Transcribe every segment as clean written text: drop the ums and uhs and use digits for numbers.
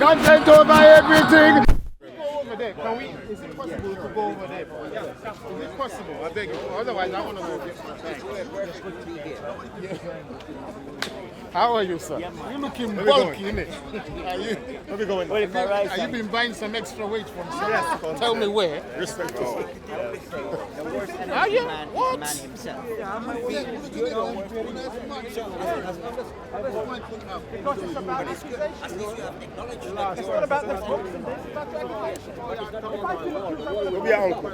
content over everything. Go over there. Can we? Is it possible to go over there? Is it possible? I beg you. Otherwise, I want to go get my bag. How are you, sir? You're looking bulky, innit? Are you? Where we going? Have you been buying some extra weight from somewhere? Tell me where. Respect to all. Are you? What? It's not about the books and this, it's about education. We'll be our uncle.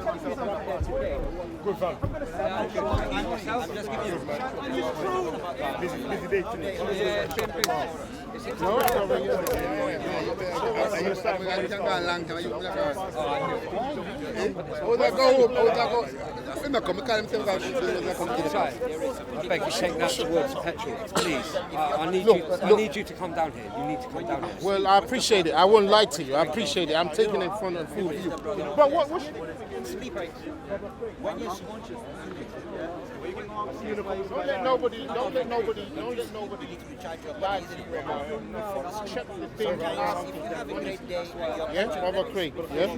Good fun. I'm just giving you Busy day today. No, it's over here. How that go? I'm not coming. I beg you, shake that towards petrol, please. I need you to come down here. You need to come down here. Well, I appreciate it. I won't lie to you. I appreciate it. I'm taking it from the full view. But what when you're conscious, don't let nobody lie to you about check the thing. Yeah, Robert Craig. Yeah.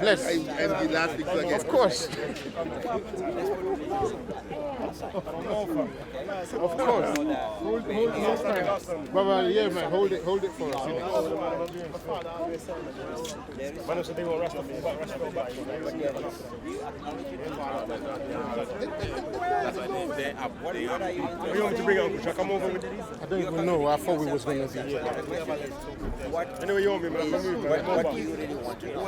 Bless. Of course. Of course. Brother, yeah, man, hold it for us. You want to bring Uncle? Shall I come over with these? I don't even know. I thought we was going to be here. Anyway, you want me, man? What do you really want to know?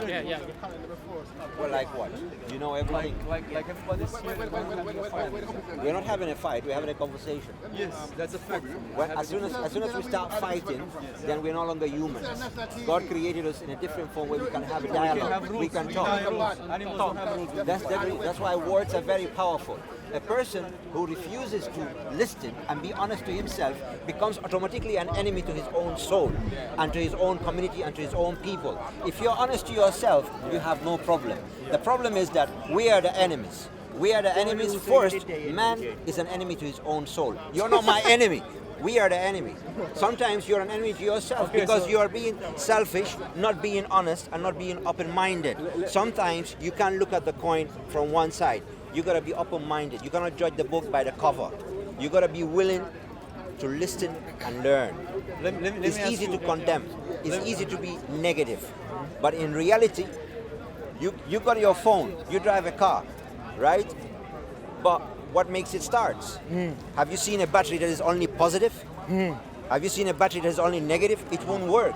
Yeah. Well, like what? You know everything. like everybody's here. We're not having a fight. We're having a conversation. Yes, that's a fact. Well, as soon as we start fighting, then we're no longer humans. God created us in a different form where we can have a dialogue. We can talk. Animals don't have rules. That's why words are very powerful. A person who refuses to listen and be honest to himself becomes automatically an enemy to his own soul and to his own community and to his own people. If you're honest to yourself, you have no problem. The problem is that we are the enemies. We are the enemies first. Man is an enemy to his own soul. You're not my enemy. We are the enemy. Sometimes you're an enemy to yourself because you are being selfish, not being honest, and not being open-minded. Sometimes you can't look at the coin from one side. You gotta be open-minded. You cannot judge the book by the cover. You gotta be willing to listen and learn. It's easy to condemn. It's easy to be negative. But in reality, you got your phone. You drive a car, right? But what makes it start? Have you seen a battery that is only positive? Have you seen a battery that is only negative? It won't work.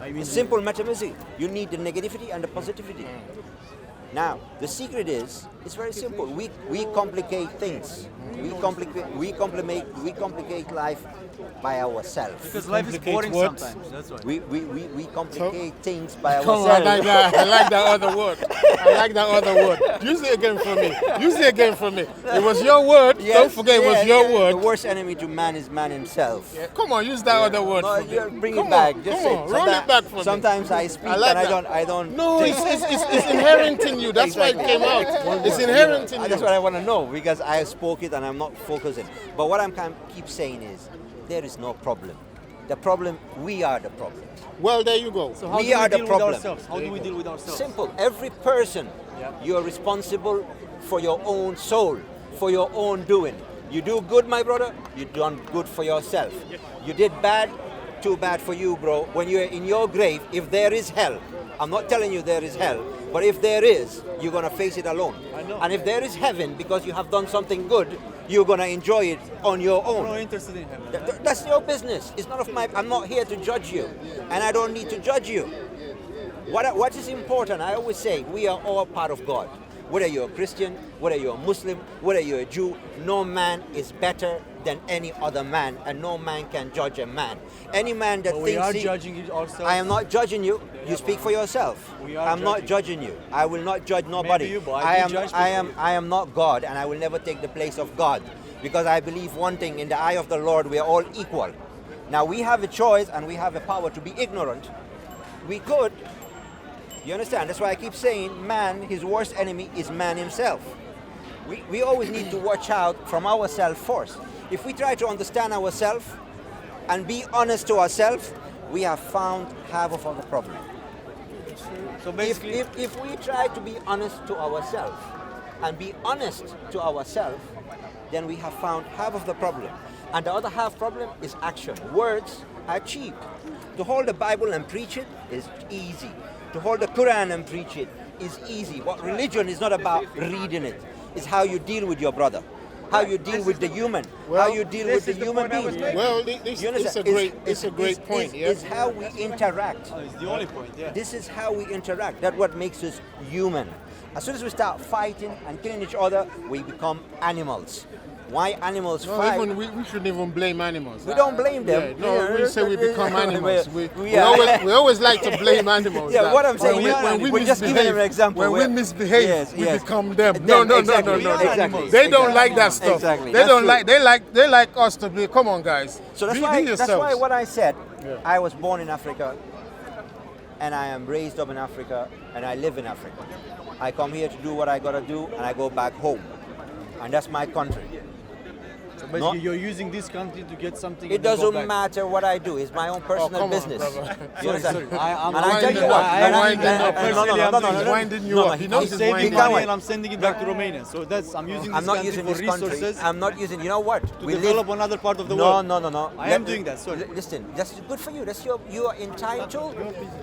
It's simple mathematics. You need the negativity and the positivity. Now, the secret is, it's very simple. We complicate things. We complicate life by ourselves. Because life is boring sometimes. That's why. We complicate things by Come ourselves. on, I like that other word. Use it again for me. It was your word. Yes, Don't forget it was your word. The worst enemy to man is man himself. Yeah, come on, use that other word. No, for me. bring Come it back. on, Just come say on, roll it back for me. Sometimes I speak I like and that. I don't. No, it's inherent in you. That's why it came out. It's inherent in you. That's what I want to know because I spoke it and I'm not focusing. But what I'm keep saying is, there is no problem. The problem, we are the problem. Well, there you go. So how We do we are the deal problem. with ourselves? How do we deal with ourselves? Simple. Every person, you're responsible for your own soul, for your own doing. You do good, my brother, you done good for yourself. You did bad, too bad for you, bro. When you're in your grave, if there is hell, I'm not telling you there is hell, but if there is, you're going to face it alone. And if there is heaven because you have done something good, you're going to enjoy it on your own. I'm not interested in heaven. That's your business. It's not of my. I'm not here to judge you, and I don't need to judge you. What is important? I always say we are all part of God. Whether you're a Christian, whether you're a Muslim, whether you're a Jew, no man is better than any other man, and no man can judge a man. Any man that We thinks are judging ourselves. I am not judging you. You speak for yourself. I'm not judging you. I will not judge nobody. Maybe you, but I do judge people. I am not God, and I will never take the place of God, because I believe one thing: in the eye of the Lord, we are all equal. Now we have a choice, and we have a power to be ignorant. We could. You understand? That's why I keep saying, man, his worst enemy is man himself. We always need to watch out from ourselves first. If we try to understand ourselves, and be honest to ourselves, we have found half of the problem. So If, basically, if we try to be honest to ourselves and be honest to ourselves, then we have found half of the problem. And the other half problem is action. Words are cheap. To hold the Bible and preach it is easy. To hold the Quran and preach it is easy. What religion is not about reading it. It's how you deal with your brother. How you deal with the human. How you deal with the human being. Well, this You it's a understand? great, it's a great point. Yeah. It's how we interact. it's the only point. Yeah. This is how we interact. That's what makes us human. As soon as we start fighting and killing each other, we become animals. Why animals No, fight? even we shouldn't even blame animals. We don't blame them. Yeah, no, we say we become animals. Yeah. We always like to blame animals. Yeah, that what I'm saying, when we we're just giving misbehave, an example. When we Where- misbehave, Yes, we yes. become them. Them, No, exactly, no. exactly. They don't like that stuff. Exactly, They that's don't true. like. They like us to be. Come on, guys. So that's be why. yourselves. That's why what I said. Yeah. I was born in Africa, and I am raised up in Africa, and I live in Africa. I come here to do what I gotta do, and I go back home, and that's my country. So basically, you're using this country to get something. It and then go doesn't back. matter what I do. It's my own personal come on, business. brother. You understand? Sorry, I'm and I tell you winding what. up. and I- Winding and- up. and- no, no, no, no, no, He's no, winding you no, up. no, He he- knows I'm he's saving winding can't money wait. and I'm sending it back to Romania. So I'm using I'm this not country using for this country. resources I'm not using. You know what? to develop another part of the world. No. I am doing that, sorry. Listen, that's good for you. That's you are entitled.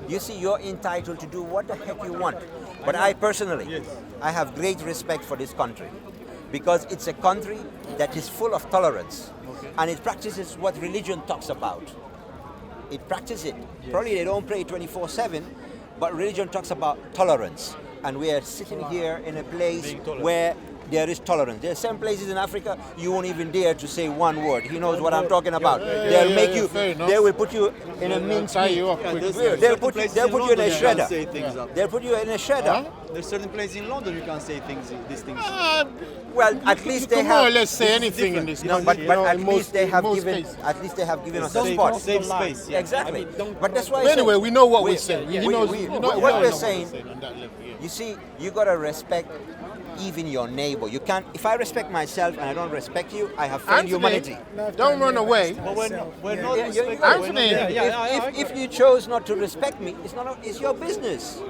You see, you're entitled to do what the heck you want. But I personally, I have great respect for this country because it's a country that is full of tolerance, and it practices what religion talks about. It practices it. Probably they don't pray 24/7, but religion talks about tolerance. And we are sitting here in a place where there is tolerance. There are some places in Africa you won't even dare to say one word. He knows what I'm talking about. They'll make you. fair enough. They will put you in a mince tie meat. you up Yeah, quick. They'll put you in a shredder. Say things up. They'll put you in a shredder. There's certain places in London you can't say these things. Well, at You least they can more or have. less say anything in this No, country. but you know, at in least most- they in have most given. cases. At least they have given us a Safe- spot. safe space. Yeah. Exactly. But that's why. I Anyway, say, we know what we're saying. we- He knows, we- you know, what we we're all know what saying- on that level, yeah. You see, you gotta respect even your neighbor. You can't. If I respect myself and I don't respect you, I have failed humanity. Don't run away. But we're not Yeah, you- respecting. you- Anthony, if you chose not to respect me, it's your business.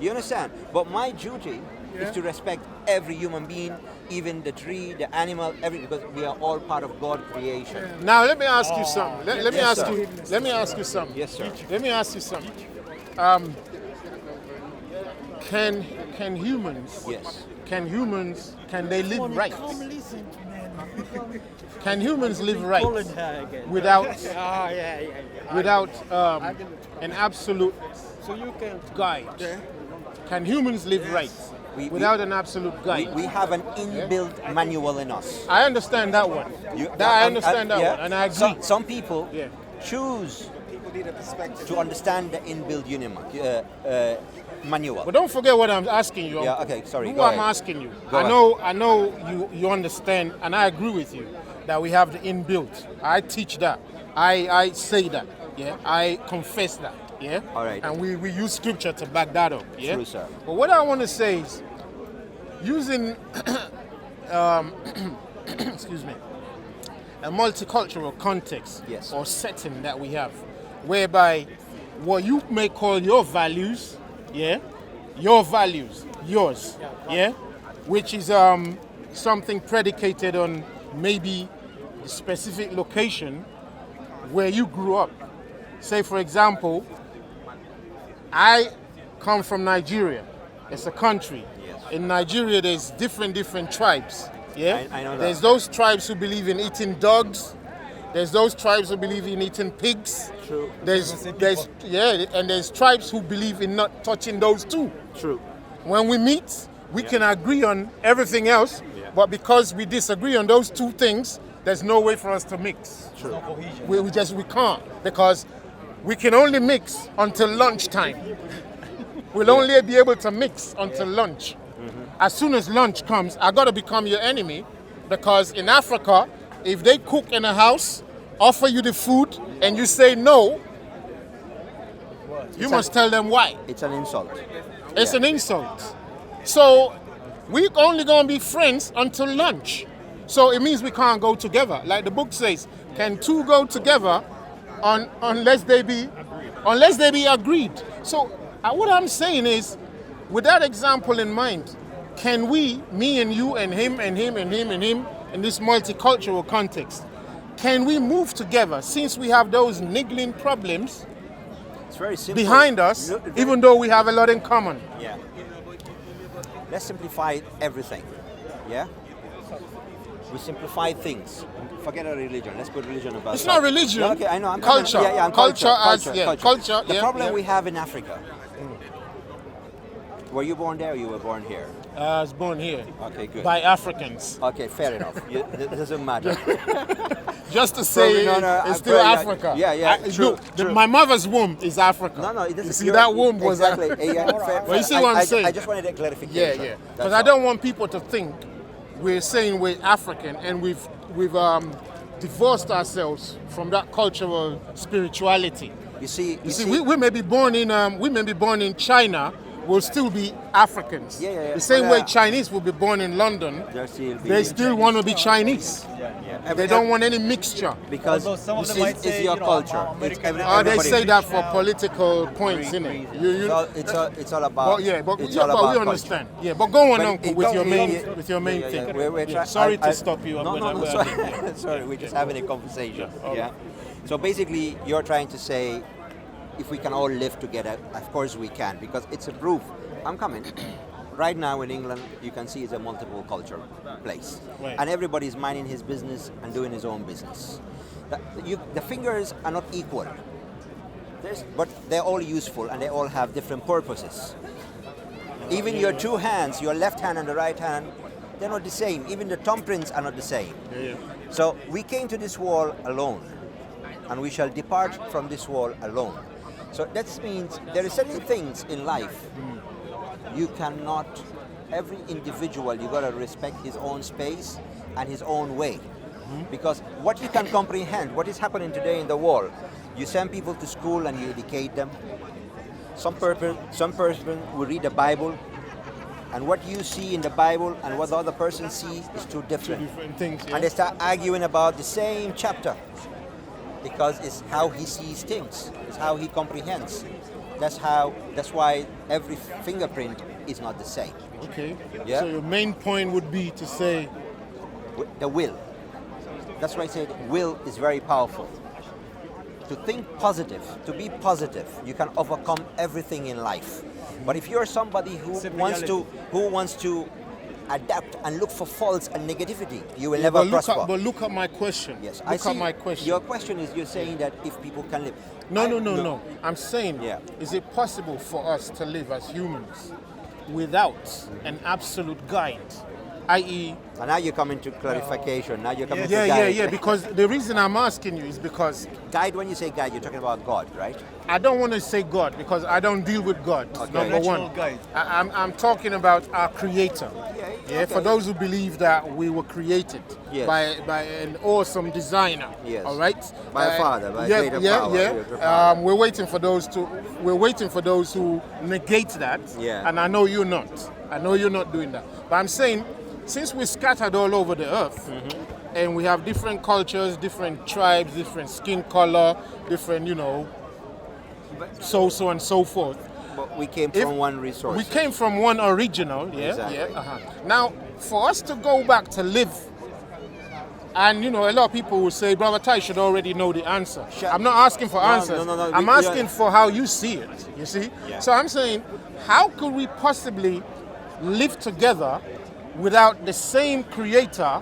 You understand? But my duty is to respect every human being, even the tree, the animal, because we are all part of God's creation. Now let me ask you something. Let me Yes, ask sir. you. Let me ask you something. Yes, sir. Let me ask you something. Can humans? Yes. Can they live right? Can humans live right without an absolute guide? Can humans live right without an absolute guide? We have an inbuilt manual in us. I understand that one. I understand that yeah. one, and I agree. Some people Yeah. choose to understand the inbuilt union manual. But don't forget what I'm asking you. Yeah, okay, sorry, Who go I'm ahead. asking you. Go I know you understand, and I agree with you that we have the inbuilt. I teach that. I say that. Yeah. I confess that. Yeah. All right. And we use scripture to back that up. Yeah. True, sir. But what I want to say is, using, excuse me, a multicultural context Yes. or setting that we have, whereby what you may call your values, yeah, your values, yours, yeah, which is something predicated on maybe a specific location where you grew up. Say, for example, I come from Nigeria. It's a country. Yes. In Nigeria, there's different tribes. Yeah, I know that. There's those tribes who believe in eating dogs. There's those tribes who believe in eating pigs. True. There's tribes who believe in not touching those too. True. When we meet, we can agree on everything else, but because we disagree on those two things, there's no way for us to mix. True. We can't, because we can only mix until lunchtime. We'll only be able to mix until lunch. As soon as lunch comes, I gotta become your enemy, because in Africa, if they cook in a house, offer you the food, and you say no, you must tell them why. It's an insult. It's an insult. So we only gonna be friends until lunch. So it means we can't go together. Like the book says, can two go together unless they be agreed. So what I'm saying is, with that example in mind, can we, me and you and him and him and him and him, in this multicultural context, can we move together since we have those niggling problems It's very simple. behind us, even though we have a lot in common? Yeah. Let's simplify everything. Yeah? We simplify things. Forget a religion. Let's put religion about. It's not religion. No, okay, I know. I'm Culture. Yeah, Culture as- culture, The yeah, problem yeah. we have in Africa. Were you born there or you were born here? I was born here Okay, good. by Africans. Okay, fair enough. It doesn't matter. Just to say it's still Africa. Yeah, true, Look, true. my mother's womb is Africa. No, it doesn't. You see, that womb was exactly. Yeah, fair, Well, you see what I'm saying? I just wanted a Yeah, clarification. yeah. That's Because I all. don't want people to think we're saying we're African and we've divorced ourselves from that cultural spirituality. You see, We may be born in China, we'll still be Africans. Yeah. The same Well, way Chinese will be born in London, they still want to be Chinese. They don't want any mixture. because Although some of them you see, might it's say, your you know, culture. I'm It's American. They everybody- say that for political points, innit? It's all about. But it's all we about understand. Yeah, but go on, But Uncle, it with goes- your main yeah, with your main Yeah, thing. We're Yeah, sorry to I- stop you. No, when I- sorry. Sorry, we're just having a conversation. Yeah. So basically, you're trying to say, if we can all live together, of course we can, because it's a proof. I'm coming. Right now in England, you can see it's a multiple culture place, Right. and everybody's minding his business and doing his own business. The fingers are not equal, but they're all useful and they all have different purposes. Even your two hands, your left hand and the right hand, they're not the same. Even the thumbprints are not the same. Yeah. So we came to this wall alone, and we shall depart from this wall alone. So that means there are certain things in life you cannot. Every individual, you gotta respect his own space and his own way, because what you can comprehend, what is happening today in the world, you send people to school and you educate them. Some person will read the Bible, and what you see in the Bible and what the other person sees is two different. Different things. Yeah. And they start arguing about the same chapter because it's how he sees things, it's how he comprehends. That's why every fingerprint is not the same. Okay. Yeah. So your main point would be to say, The will. That's why I said will is very powerful. To think positive, to be positive, you can overcome everything in life. But if you're somebody who wants to adapt and look for faults and negativity, you will never prosper. but look at my question. Yes, Look at my question. Your question is, you're saying that if people can live. No. I'm saying, Yeah. is it possible for us to live as humans without an absolute guide, i.e., And now you're coming to clarification. Now you're coming to yeah, guide. because the reason I'm asking you is because Guide, when you say guide, you're talking about God, right? I don't want to say God because I don't deal with God. Okay. Number one, Natural guide. I'm talking about our Creator. Yeah, for those who believe that we were created Yes. by an awesome designer. Yes. All right. By a father, by a yeah, greater yeah, power, yeah. greater power. We're waiting for those who negate that. Yeah. And I know you're not. I know you're not doing that. But I'm saying, since we're scattered all over the earth, and we have different cultures, different tribes, different skin color, different, so and so forth. But we came from one resource. We came from one original, yeah. Exactly. Yeah. Now, for us to go back to live, and a lot of people will say, Brother Ty should already know the answer. I'm not asking for answers. no, I'm asking for how you see it. You see? Yeah. So I'm saying, how could we possibly live together without the same creator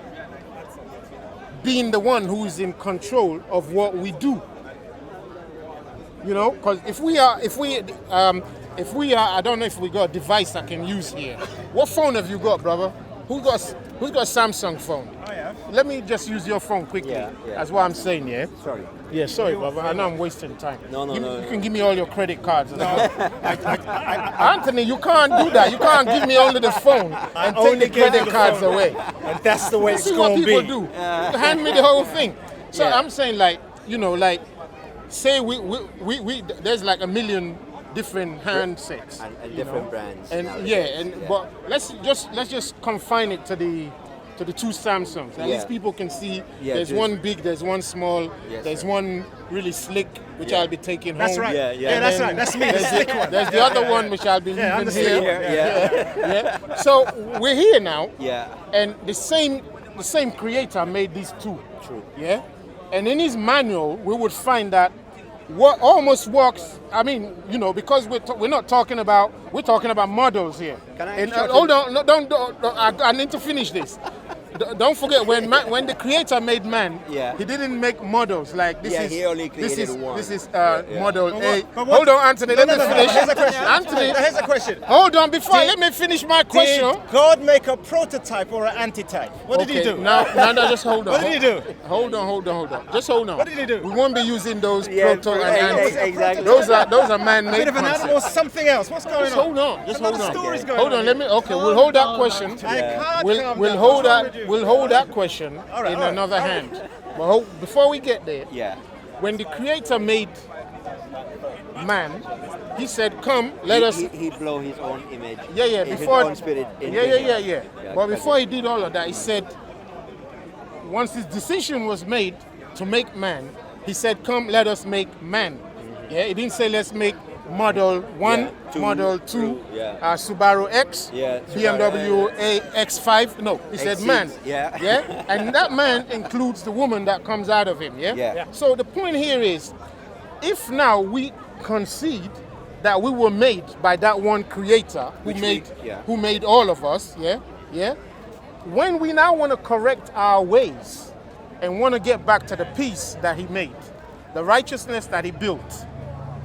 being the one who is in control of what we do? Because if we are, I don't know if we got a device I can use here. What phone have you got, brother? Who's got Samsung phone? I have. Let me just use your phone quickly. Yeah. That's what I'm saying, yeah? Sorry. Yeah, sorry, brother. I know I'm wasting time. No. You can give me all your credit cards. Anthony, you can't do that. You can't give me only the phone and take the credit cards away. And that's the way it's See what going to people be. do. You hand me the whole thing. So Yeah. I'm saying, say we there's like a million different handsets And different brands. and nowadays. but let's just confine it to to the two Samsungs. At Yeah. least people can see Yeah, there's just- one big, there's one small, Yes, there's sir. one really slick, which Yeah. I'll be taking That's home. right. Yeah, yeah. that's And right. That's me. There's The slick one. There's the other one which I'll be Yeah, I'm leaving the slick here. one. Yeah. So we're here now, Yeah. and the same creator made these two. True. Yeah, and in his manual we would find that what almost works. I mean, you know, because we're not talking about, we're talking about models here. Can I And, shorten- hold on, no, don't I need to finish this. Don't forget when the creator made man, Yeah. he didn't make models like this. Yeah, is he only this created is one. this is Yeah. model A. but what- Hold on, Anthony. Let me finish. Here's a question. Anthony, Here's a question. hold on. Before Did- let me finish my question. Did God make a prototype or an antitype? What did he do? No, just hold on. What did he do? Hold on. Just hold on. What did he do? We won't be using those Yeah, proto and ex- anti. exactly. Those are A man-made bit of an animal or concepts. something else? What's going Just on? hold on. Just Another hold on. story's going Hold on. on Let me. Okay, we'll hold that question. I can't We'll calm we'll down. hold What's wrong that. with you? We'll hold that question All right, in all right. another hand. But before we get there, Yeah. when the creator made man, he said, "Come, let us." He blow his own image. Yeah. His Before. own spirit into Yeah. him. But before he did all of that, he said, once his decision was made to make man, he said, "Come, let us make man." Yeah. He didn't say, "Let's make model 1, Yeah, two, model 2, two, yeah. Subaru X, Yeah, BMW X5." No, he said X6, man. yeah. Yeah. And that man includes the woman that comes out of him. Yeah. Yeah. So the point here is, if now we concede that we were made by that one creator Which we- yeah. who made all of us, when we now want to correct our ways and want to get back to the peace that he made, the righteousness that he built,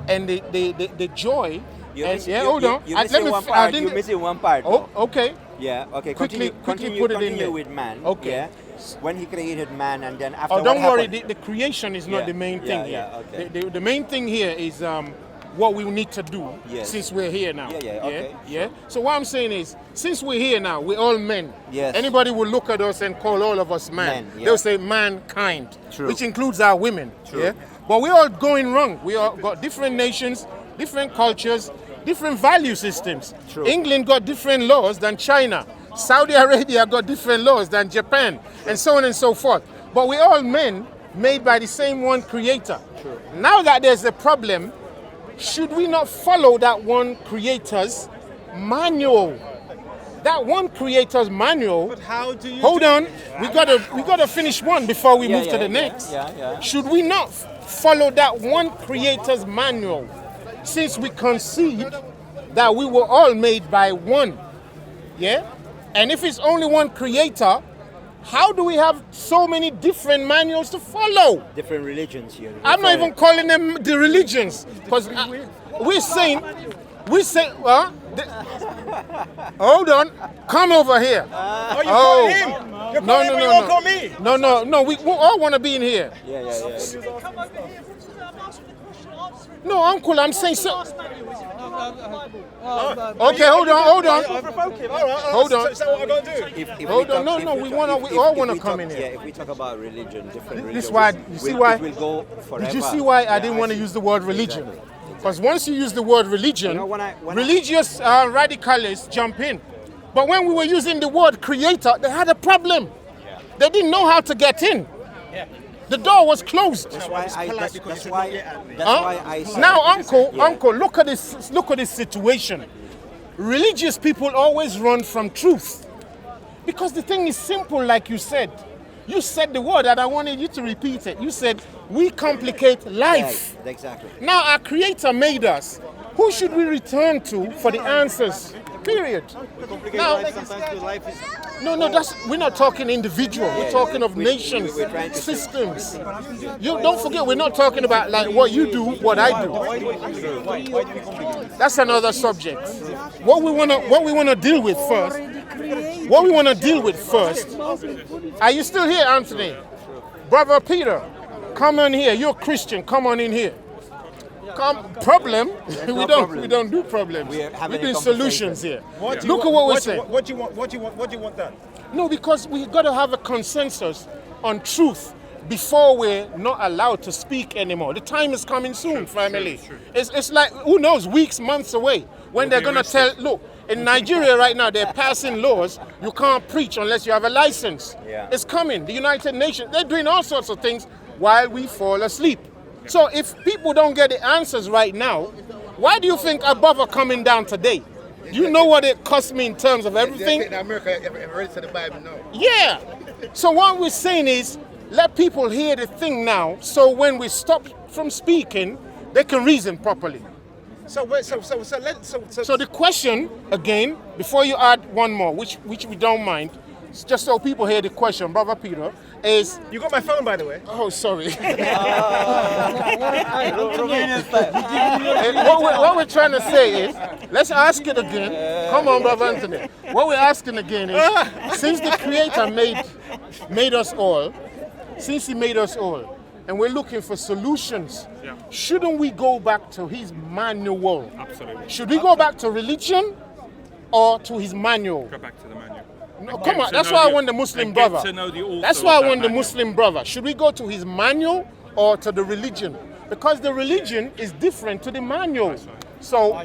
and the joy, hold on. You're missing one part. You're missing one part. Oh, okay. Yeah. Okay. Quickly Continue put it in continue there. with man. Okay. Yeah. When he created man, and then after. Oh, don't what worry. happened? The creation is not Yeah, the main yeah, thing yeah, here. okay. The main thing here is what we need to do Yes. since we're here now. Yeah, okay, Yeah. So what I'm saying is, since we're here now, we're all men. Yes. Anybody will look at us and call all of us man. Men, yeah. They'll say mankind, True. which includes our women. True. Yeah. But we're all going wrong. We all got different nations, different cultures, different value systems. True. England got different laws than China. Saudi Arabia got different laws than Japan, and so on and so forth. But we're all men made by the same one creator. True. Now that there's a problem, should we not follow that one creator's manual? That one creator's manual. But how do you Hold do on, we gotta finish one before we Yeah, move to yeah, the next. yeah. Should we not follow that one creator's manual, since we concede that we were all made by one? Yeah? And if it's only one creator, how do we have so many different manuals to follow? Different religions here. I'm not even calling them the religions, because we're saying, well, hold on, come over here. Oh, you call him? You're No, calling no, him, no, you won't no. call me? No, we all want to be in here. Yeah. No, uncle, I'm saying so. Oh, Okay, hold on. I'll provoke him. All right. Hold on. So is that what I got to do? If Hold we on, talk- no, if we talk- wanna- if- we all if wanna we come talk- in here. Yeah, if we talk about religion, different religions. This why you see why it will go forever. Did you see why I Yeah, didn't want to see. use the word religion? Exactly. Because once you use the word religion, You know, when I- religious radicalists jump in. But when we were using the word creator, they had a problem. They didn't know how to get in. The door was closed. That's why I. polite That's, because that's you why. should not get at me. That's Huh? why I. said- Now, uncle, Yeah. look at this. Look at this situation. Religious people always run from truth, because the thing is simple, like you said. You said the word, and I wanted you to repeat it. You said we complicate life. Right, exactly. Now our Creator made us. Who should we return to for the answers? Period. Now, no, we're not talking individual. We're talking of nations, we're trying to- systems. You don't forget, we're not talking about like what you do, what I do. That's another subject. What we wanna deal with first. What we wanna deal with first. Are you still here, Anthony? Brother Peter, come on here. You're a Christian. Come on in here. Problem? we don't do problems. We are having We a do conversation. solutions here. What do you Look want- at what we're what do you saying. want- What do you want? What do you want done? No, because we got to have a consensus on truth before we're not allowed to speak anymore. The time is coming soon, family. It's like, who knows, weeks, months away when they're going to tell, look, In Nigeria right now, they're passing laws. You can't preach unless you have a license. Yeah. It's coming. The United Nations, they're doing all sorts of things while we fall asleep. So if people don't get the answers right now, why do you think above are coming down today? Do you know what it costs me in terms of everything? America, ready to the Bible now. Yeah. So what we're saying is, let people hear the thing now, so when we stop from speaking, they can reason properly. So So the question, again, before you add one more, which we don't mind, just so people hear the question, Brother Peter, is... you got my phone, by the way. Oh, sorry. What we're trying to say is, let's ask it again. Come on, Brother Anthony. What we're asking again is, since the Creator made us all, since He made us all, and we're looking for solutions, shouldn't we go back to His manual? Absolutely. Should we go back to religion or to His manual? Go back to the manual. No, come on, that's why I want the Muslim brother. That's why I want the Muslim brother. Should we go to his manual or to the religion? Because the religion is different to the manual. So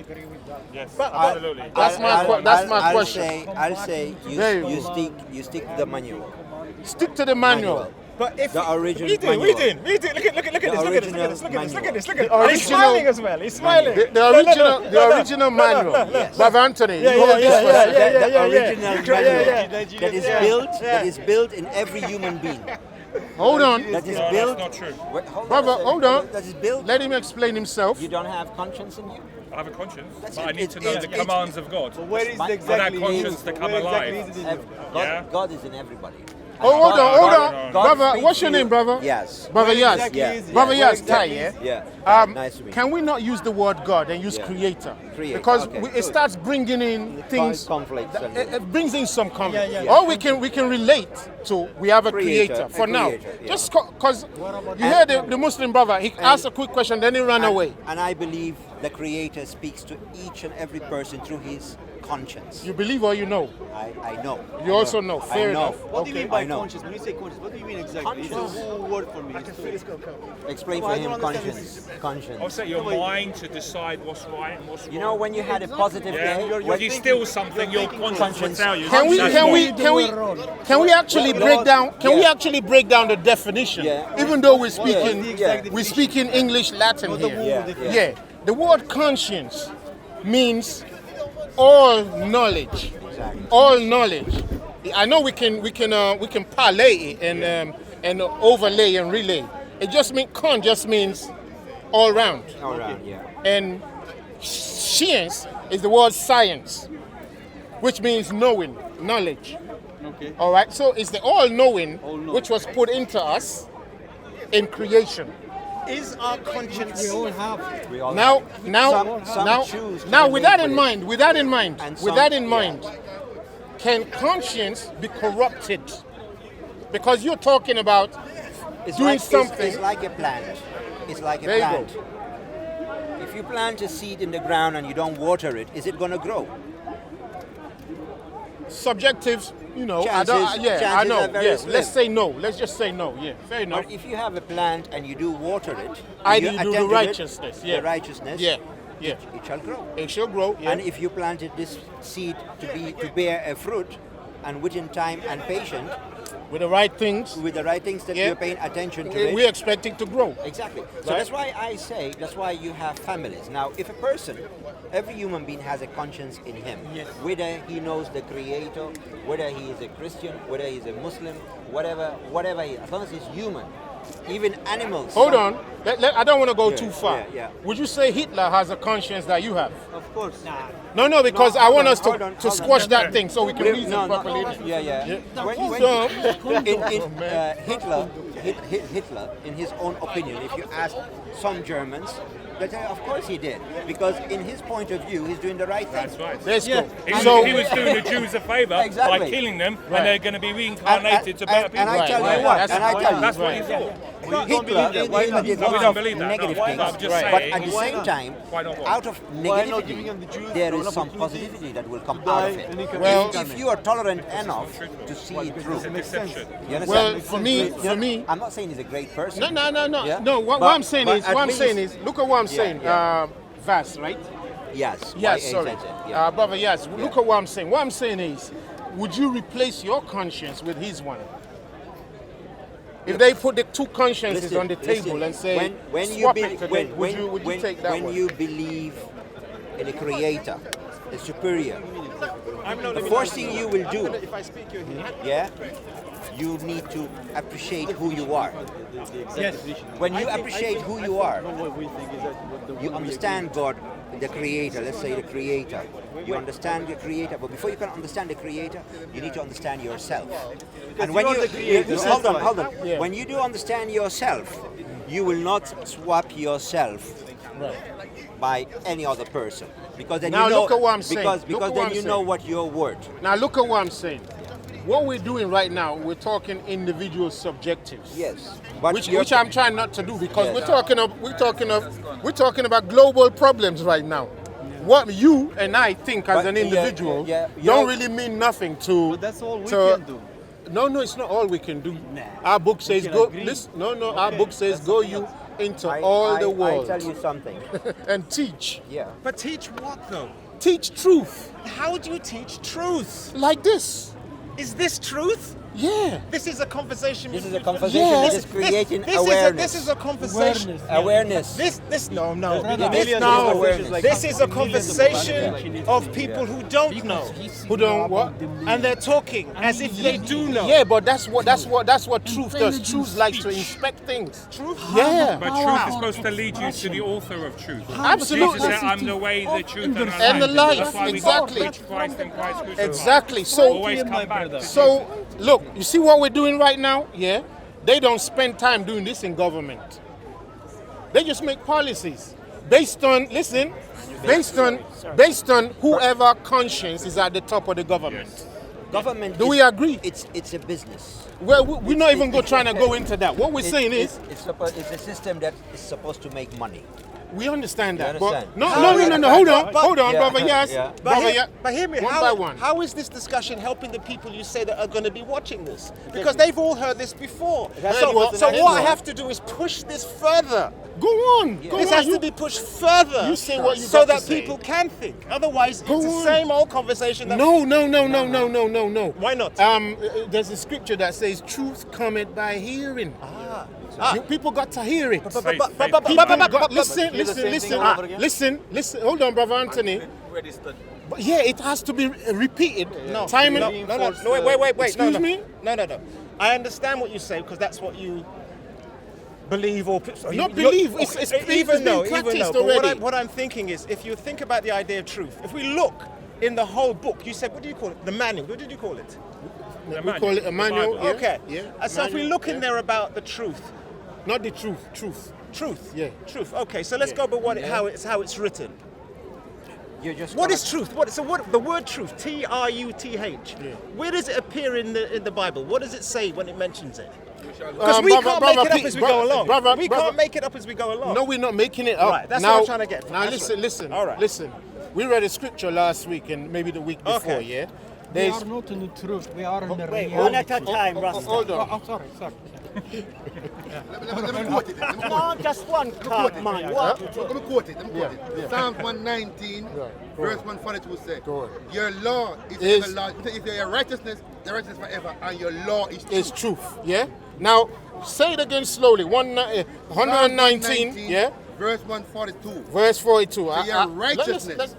Yes, I- absolutely. That's my question. I'll say There you you stick to the manual. Stick to the manual. But if The original what are you manual. doing? What are you doing? Look at The this. Look at original this. Look at this. Look at this. Look at The this. He's original- smiling as well. He's smiling. The original manual. Brother Anthony, you hold this for a second. The original manual yeah. that is built in every human being. Hold on. That is No, built. that's not true. Wait, hold Brother, a second. hold on. That is built. Let him explain himself. You don't have conscience in you. I have a conscience, That's but it. I need to know It's- the commands of God. Where is But exactly that conscience to come alive. Yeah. God is in everybody. Oh, hold on. God Brother, speaks what's your to you. name, brother? Yes. Brother Yas. exactly Yeah. is it? Brother Where Yas, exactly Thai, is yeah? it? Yeah. Um, Nice to meet Can we not use the word God and use Yeah. creator? Creator, Because okay, it good. starts bringing in things. conflicts and- It brings in some conflict. Yeah. Or we can relate to we have a Creator, creator, a for now. creator, yeah. Just because you heard the Muslim brother, he asked a quick question, then he ran away. And I believe the Creator speaks to each and every person through his conscience. You believe or you know? I know. You also know. Fair I know. enough. What do you mean Okay. by I know. conscious? When you say conscious, what do you mean exactly? Conscious. It's a whole word for me. Explain No, for I him don't understand conscience. I'll Conscience. set your mind to decide what's right and what's wrong. You know when you had a positive yeah. day? If you steal something, your conscience will tell you. Can we that's can wrong. we actually break down? Can we actually break down the definition? Yeah. Even though we're speaking Yeah. we're speaking English Latin here. Yeah. Yeah. The word conscience means all knowledge. Exactly. All knowledge. I know we can parlay it and overlay and relay. It just means all round. All right. Yeah. And science is the word science, which means knowing, knowledge. Okay. All right. So it's the all-knowing which was put into us in creation. Is our conscience? We all Now, Some choose to now, with relate that in with it. mind, with that in mind, And with some- that in yeah. mind, can conscience be corrupted? Because you're talking about doing something. It's like a plant. It's like a There you plant. If you plant a seed in the ground and you don't water it, is it going to grow? Subjective, you know. Chances- I chances know. are very Yeah, slim. let's say no. Let's just say no. Yeah, fair enough. But if you have a plant and you do water it, Either and you do the attend to it, righteousness, yeah. the righteousness, Yeah. it shall grow. It shall grow. Yeah. And if you planted this seed to bear a fruit, and within time and patience, with the right things, with the right things that Yeah. you're paying attention to it, we expect it to grow. exactly. So Right. that's why I say, that's why you have families. Now, if a person, every human being has a conscience in him, whether he knows the Creator, whether he is a Christian, whether he is a Muslim, whatever he is, as long as he's human, even animals. Hold on. I don't want to go Yeah, too far. yeah. Would you say Hitler has a conscience that you have? Of course. No, because I want us hold to on. squash that thing so we can No, reason no, properly. yeah. When So, Hitler, in his own opinion, if you ask some Germans, they say, of course he did, because in his point of view, he's doing the right thing. That's right. let's go. He was doing the Jews a favour by Exactly. killing them, Right. and they're going to be reincarnated to better people. And I tell you Right. what, That's and I right. tell you, That's what he thought. Hitler did No, we lots don't of believe that. negative No, things, I'm just but saying. at the same time, Why not what? out of Why not giving them the negativity, Jews there an is some opportunity positivity that will come to out die of it. and he can Well, become If it? you are tolerant enough to see it through, It's a deception. you understand? Well, for me, I'm not saying he's a great person. no. Yeah? No, what But- I'm saying but is, at least- look at what I'm saying. yeah. Vas, right? Yes. Yes, YA sorry. says it, yeah. Brother, yes. Look at what I'm saying. What I'm saying is, would you replace your conscience with his one? If they put the two consciences on the table and say, when swap it today, would you take that when one? you believe in a creator, a superior, the first thing you will do, If I speak, you hear. yeah, you need to appreciate who you are. Yes. When you appreciate who you are, you understand God, the creator, let's say the creator. You understand the creator, but before you can understand the creator, you need to understand yourself. And when you are you, the creator, hold on, that's hold on. Yeah. When you do understand yourself, you will not swap yourself by any other person. Because then Now you know, look at what I'm saying. because Look at what then I'm you know saying. what you're worth. Now look at what I'm saying. What we're doing right now, we're talking individual subjectives. Yes. But Which I'm trying not to do because we're talking about global problems right now. What you and I think as But, an yeah, individual yeah, don't you're- really mean nothing to. But that's all we to- can do. No, it's not all we can do. Our book says can go. agree. Listen, our book says go you into I the world I tell you something. and teach. Yeah. But teach what though? Teach truth How do you teach truth? like this. Is this truth? Yeah. This is a conversation. This is a between- conversation Yeah. that is creating this awareness. This is a conversation. Awareness. No. Millions No. of conversations like This that. is a conversation of people who don't know, Who don't what? and they're talking as if they do know. Yeah, but that's what truth does. Truth likes to inspect things. Truth. Yeah. But truth is supposed to lead you to the author of truth. Absolutely. Jesus said, I'm the way, the truth, And the life, That's why we exactly. got to preach Christ and Christ crucified. Exactly. So Always come back. to So, look, you see what we're doing right now? Yeah? They don't spend time doing this in government. They just make policies based on whoever conscience is at the top of the government. Government. Do we agree? It's a business. Well, we're not even trying to go into that. What we're saying is, it's a system that is supposed to make money. we understand You that. understand? But no. Hold on, Yeah, brother. Yes, yeah. brother. Yeah. But hear me, One by one. how is this discussion helping the people you say that are going to be watching this? Because they've all heard this before. So what I have to do is push this further. Go on. Go This on. has to be pushed further. You say what you so got that to say. people can think. Otherwise, Go it's the on. same old conversation. That No. Why not? There's a scripture that says, "Truth cometh by hearing." People got to hear it. Faith, but- faith. but- People but- got- but- listen. Listen. Hold on, brother Anthony. But yeah, it has to be repeated. No, Time no, and no, wait. Excuse me? No. I understand what you say because that's what you believe or Not believe, it's been practiced But already. what I'm thinking is, if you think about the idea of truth, if we look in the whole book, you said, what do you call it? The manual. What did you call it? We call it a manual. Bible. Yeah, Okay. Yeah. And so if we look in there about the truth, Not the truth. Truth. yeah, truth. Okay, so let's go by how it's written. You just What cannot- is truth? The word truth? T-R-U-T-H. Where does it appear in the Bible? What does it say when it mentions it? Because we can't make it up as we go along. We can't make it up as we go along. No, we're not making it up. Right, that's now, what I'm trying to get from. Now That's listen. right. All right. Listen. We read a scripture last week and maybe the week before. Okay. Yeah. We There's are not in the truth, we are in the Wait, reality. one at a time, Rasta. hold on. Oh, sorry. Let me quote it. No, just one card, man. What? Let me quote it. Yeah. Psalms 119, Go verse on. 142 says, Go on. your law is Is- everlasting. If your righteousness, the righteousness forever, and your law is true. It's truth. Yeah. Now say it again slowly. 119. Yeah. Verse 142. Verse 42. So your righteousness.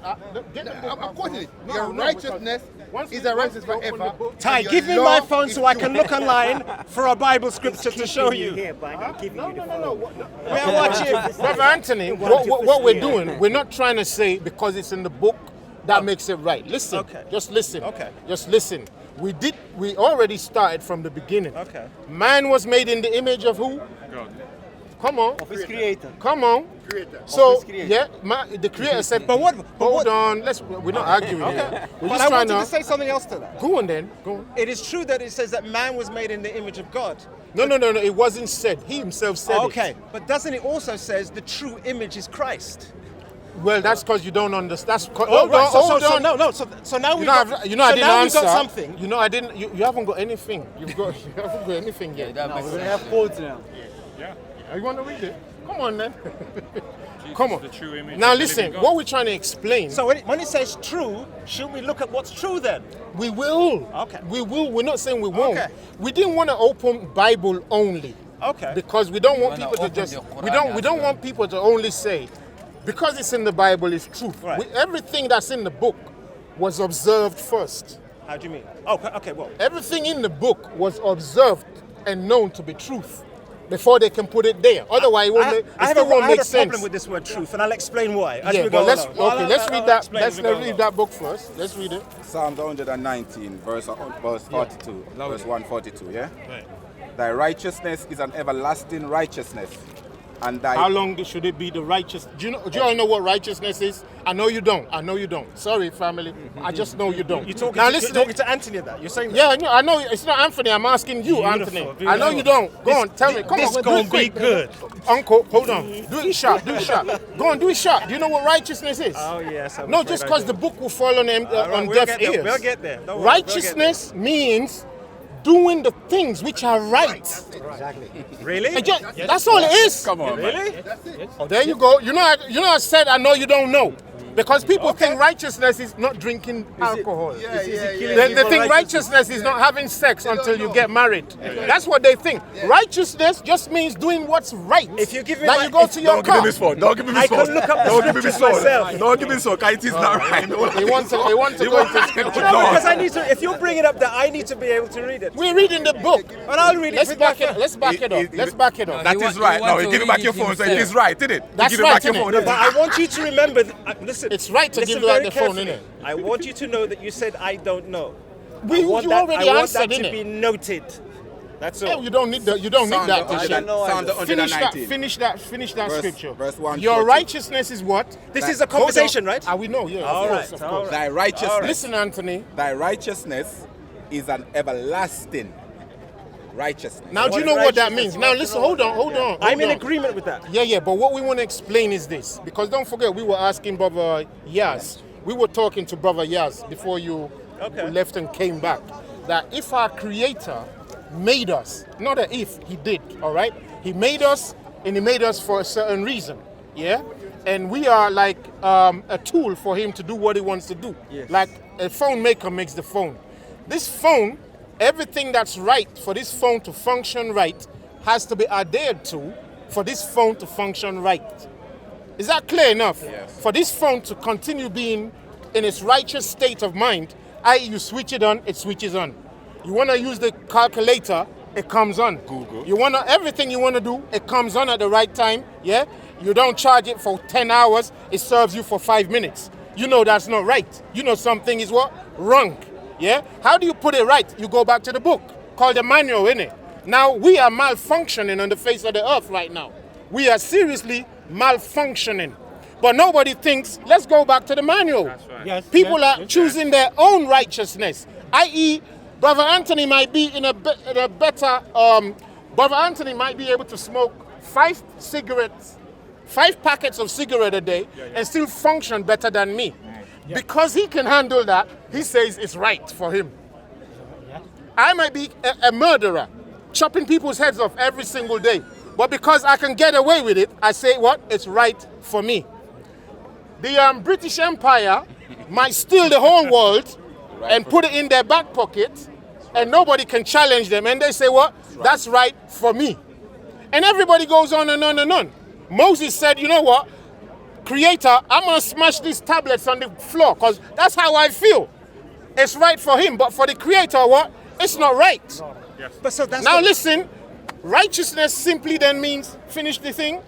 Get the book. I'm quoting it. No, Your no, righteousness once is we- a righteousness once we open forever. the book- Ty, and give your me my law phone is so I true. can look online for a Bible scripture to show you. Here, but I'm giving you the No. We are watching. Brother Anthony, what we're doing, we're not trying to say because it's in the book that makes it right. Listen. Okay. Just listen. Okay. Just listen. We already started from the beginning. Okay. Man was made in the image of who? God. Come on. Of his creator. Come on. Creator. So his creator. yeah, the creator said, But what- hold on, we're not arguing here. We're But just I trying wanted to say something else to that. Go on then. Go on. It is true that it says that man was made in the image of God. No. It wasn't said. He himself said Okay, it. but doesn't it also says the true image is Christ? Well, that's because you don't understand. That's Oh, right. hold on. So now we You know, got. I didn't now answer. we got something. You know, I didn't. You haven't got anything. You haven't got anything yet. We're gonna have quotes now. You want to read it? Come on then. Come on. the true image Now of the listen, living God. what we're trying to explain. So when it says true, should we look at what's true then? We will. Okay. We will. We're not saying we won't. Okay. We didn't want to open Bible only. Okay. Because we don't want wanna people to open just the we Quran don't as want people to only say because it's in the Bible is truth. Right. Everything that's in the book was observed first. How do you mean? Oh, okay, well. Everything in the book was observed and known to be truth before they can put it there. Otherwise, it won't I have make a sense. problem with this word truth, and I'll explain why. As Yeah, we but go let's along. let's read I'll that. explain Let's as we go read along. that book first. Let's read it. Psalm 119, verse 42, verse 142, yeah? Right. Thy righteousness is an everlasting righteousness, and thy... How long should it be the righteous? Do you all know what righteousness is? I know you don't. I know you don't. Sorry, family. I just know you don't. You're talking, now, to, listen, you're talking to Anthony that. You're saying that. Yeah, I know. It's not Anthony. I'm asking you, Beautiful, Anthony. I know beautiful. you don't. Go on, tell me. Come This on, gonna do it be quick. good. Uncle, hold on. Do it sharp. Do it sharp. Go on, do it sharp. Do you know what righteousness is? Oh, yes. I'm No, afraid just I because do. the book will fall on, on we'll deaf get there. ears. We'll get there. Don't worry, we'll Righteousness means doing the things which are right. Exactly. Really? And that's all it is. Come on, man. Really? Oh, there you go. You know, I said I know you don't know. Because people think righteousness is not drinking alcohol. They think righteousness is not having sex until you get married. That's what they think. Righteousness just means doing what's right. If you give me like my- you go to your Don't give car. me this phone. Don't give me this I phone. can look up the Don't give me this scriptures phone. myself. Don't give me this phone. 'Cause it is not right. They want to go into scripture. No, because I need to. If you're bringing up that, I need to be able to read it. We're reading the book. And I'll read it. Let's with back my- it. Let's back it up. Let's back it up. That is right. No, you give it back your phone, so it is right, isn't it? That's you give right, it back your innit? phone. No, But I want you to remember. Listen. It's right to listen give like very the phone, carefully. innit? I want you to know that you said I don't know. You already I want answered, that to innit? be noted. That's all. Yeah, you don't need that. You don't need Psalm that. 119. Finish that Verse- scripture. verse 140. Your righteousness is what? This is a conversation, right? Ah, we know. Yeah. All of right, course, of all course. Thy righteousness, Listen, Anthony. thy righteousness is an everlasting righteousness. Now, do you know what that means? Now, listen. Hold on. I'm in on. agreement with that. Yeah. But what we want to explain is this, because don't forget, we were asking Brother Yaz. We were talking to Brother Yaz before you left and came back. That if our Creator made us, not a if, He did. All right. He made us, and He made us for a certain reason. Yeah. And we are like a tool for Him to do what He wants to do. Yes. Like a phone maker makes the phone. This phone, everything that's right for this phone to function right has to be adhered to for this phone to function right. Is that clear enough? Yes. For this phone to continue being in its righteous state of mind, i.e. you switch it on, it switches on. You want to use the calculator, it comes on. Google. You want to, everything you want to do, it comes on at the right time, yeah? You don't charge it for 10 hours, it serves you for 5 minutes. You know that's not right. You know something is what? Wrong, yeah? How do you put it right? You go back to the book, called the manual, innit? Now, we are malfunctioning on the face of the earth right now. We are seriously malfunctioning. But nobody thinks, let's go back to the manual. That's right. Yes, People are choosing their own righteousness, i.e., Brother Anthony might be in a better, Brother Anthony might be able to smoke 5 packets of cigarette a day and still function better than me. Because he can handle that, he says it's right for him. I might be a murderer, chopping people's heads off every single day. But because I can get away with it, I say what? It's right for me. The British Empire might steal the whole world and put it in their back pocket, and nobody can challenge them. And they say, what? That's right for me. And everybody goes on and on and on. Moses said, you know what? Creator, I'm going to smash these tablets on the floor because that's how I feel. It's right for him, but for the Creator, what? It's not right. But so that's Now listen, righteousness simply then means finish the thing.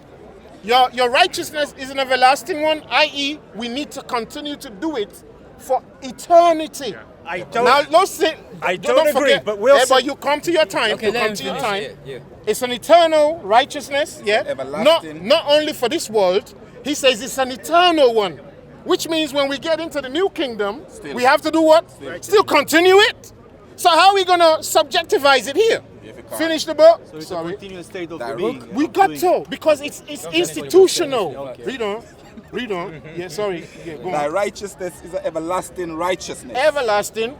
Your righteousness is an everlasting one, i.e. we need to continue to do it for eternity. I don't. Now, listen, I don't agree, forget, but we'll see. but you come to your time. Okay, you let come him to your finish. time. Yeah. It's an eternal righteousness, yeah. everlasting. Not only for this world. He says it's an eternal one, which means when we get into the new kingdom, we have to do what? Still continue it. So how are we gonna subjectivize it here? Finish the book. So it's Sorry. a continuous state of That being. We got to, because it's institutional. Read on. Yeah, sorry. Yeah, go Thy on. righteousness is an everlasting righteousness, Everlasting.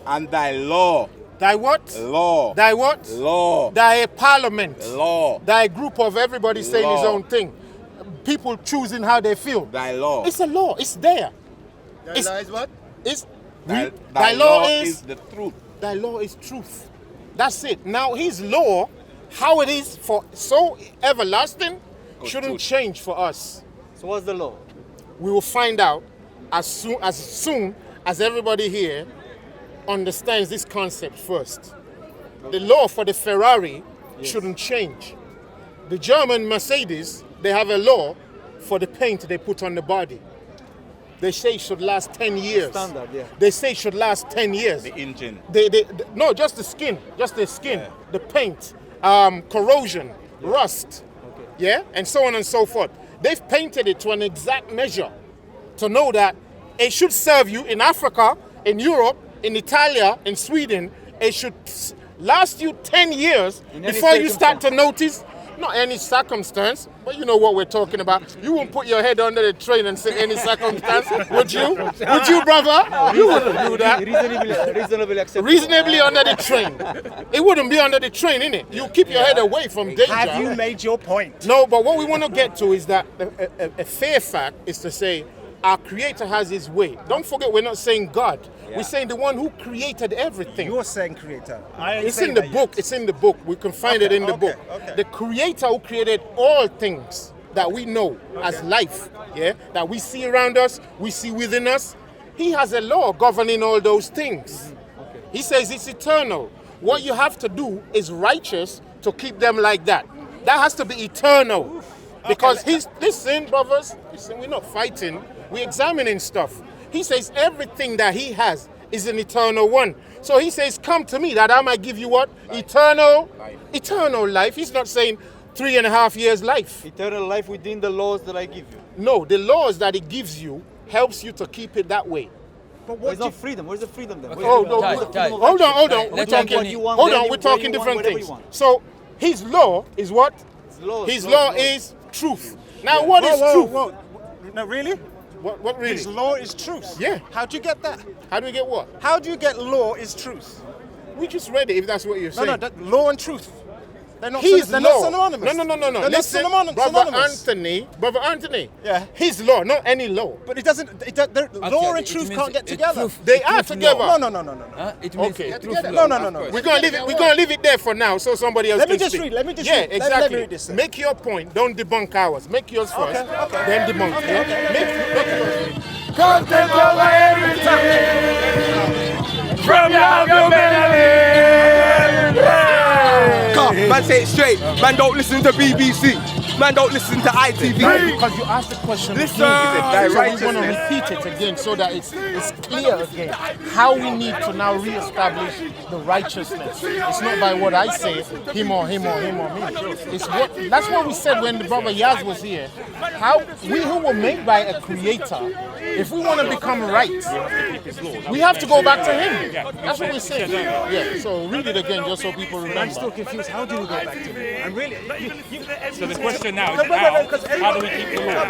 and thy law, Thy what? law, Thy what? law, Thy parliament. law. Thy group of everybody saying his Law. own thing. people choosing how they feel. Thy law. It's a law. It's there. Thy law is what? It's Thy law is the truth. Thy law is truth. That's it. Now his law, how it is for so everlasting, shouldn't change for us. So what's the law? We will find out as soon as everybody here understands this concept first. The law for the Ferrari shouldn't change. The German Mercedes, they have a law for the paint they put on the body. They say it should last 10 years. Standard, yeah. They say it should last 10 years. The engine. No, just the skin. Just the skin. The paint. Corrosion. Rust. Yeah? And so on and so forth. They've painted it to an exact measure to know that it should serve you in Africa, in Europe, in Italy, in Sweden. It should last you 10 years before you start to notice, not any circumstance, but you know what we're talking about. You won't put your head under the train and say any circumstance, would you? Would you, brother? You wouldn't do that. Reasonably acceptable. Reasonably under the train. It wouldn't be under the train, innit? You keep your head away from danger. Have you made your point? No, but what we want to get to is that a fair fact is to say our Creator has His way. Don't forget, we're not saying God. We're saying the one who created everything. You're saying creator. It's in the book. It's in the book. We can find it in the book. Okay. The Creator who created all things that we know as life, that we see around us, we see within us. He has a law governing all those things. He says it's eternal. What you have to do is righteous to keep them like that. That has to be eternal. Because listen, brothers, listen, we're not fighting. We're examining stuff. He says everything that he has is an eternal one. So he says, come to me that I might give you what? Eternal life. Eternal life. He's not saying 3.5 years life. Eternal life within the laws that I give you. No, the laws that he gives you helps you to keep it that way. But what's not freedom? Where's the freedom then? Hold on. We're talking different things. So his law is what? His law is truth. Now what is truth? No, really? What really? His law is truth. Yeah. How do you get that? How do we get what? How do you get law is truth? We just read it if that's what you're saying. No, law and truth. They're not, His they're law. not synonymous. No. They're Listen, not Brother Anthony. Yeah. His law, not any law. But it doesn't. Law and truth can't get together. They are together. No. It means Okay. No. We're gonna leave it there for now, so somebody else Let can me just speak. read. Let me just Yeah, read. exactly. Let me read this. Make your point. Don't debunk ours. Make yours first. Okay. Then debunk. Yeah? Make yours. Come take over everything from your Come, man, say it straight. Man, don't listen to BBC. Man, don't listen to ITV. Because you asked the question Listen. again, so we want to repeat it again so that it's clear again how we need to now re-establish the righteousness. It's not by what I say, him or me. It's that's what we said when the brother Yaz was here. How we who were made by a creator, if we want to become right, we have to go back to him. That's what we said. Yeah. So read it again just so people remember. I'm still confused. How do we go back to him? I'm really. So the question now is how do we keep the law?